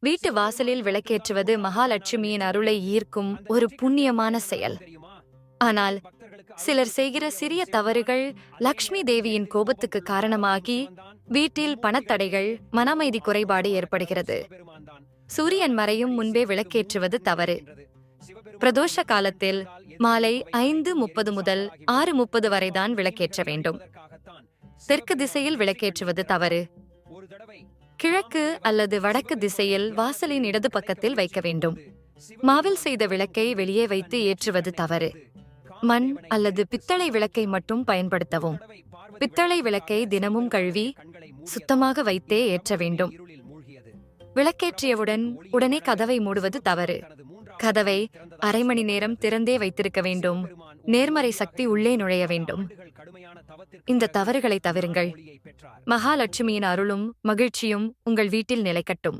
வீட்டு வாசலில் விளக்கேற்றுவது மகாலட்சுமியின் அருளை ஈர்க்கும் ஒரு புண்ணியமான செயல். ஆனால் சிலர் செய்கிற சிறிய தவறுகள் லக்ஷ்மி தேவியின் கோபத்துக்கு காரணமாகி வீட்டில் பணத்தடைகள், மனமைதி குறைபாடு ஏற்படுகிறது. சூரியன் மறையும் முன்பே விளக்கேற்றுவது தவறு. பிரதோஷ காலத்தில் மாலை 5:30 முதல் 6:30 வரைதான் விளக்கேற்ற வேண்டும். தெற்கு திசையில் விளக்கேற்றுவது தவறு. கிழக்கு அல்லது வடக்கு திசையில் வாசலின் இடது பக்கத்தில் வைக்க வேண்டும். மாவில் செய்த விளக்கை வெளியே வைத்து ஏற்றுவது தவறு. மண் அல்லது பித்தளை விளக்கை மட்டும் பயன்படுத்தவும். பித்தளை விளக்கை தினமும் கழுவி சுத்தமாக வைத்தே ஏற்ற வேண்டும். விளக்கேற்றியவுடன் உடனே கதவை மூடுவது தவறு. கதவை அரை மணி நேரம் திறந்தே வைத்திருக்க வேண்டும். நேர்மறை சக்தி உள்ளே நுழைய வேண்டும். இந்த தவறுகளை தவிருங்கள். மகாலட்சுமியின் அருளும் மகிழ்ச்சியும் உங்கள் வீட்டில் நிலைக்கட்டும்.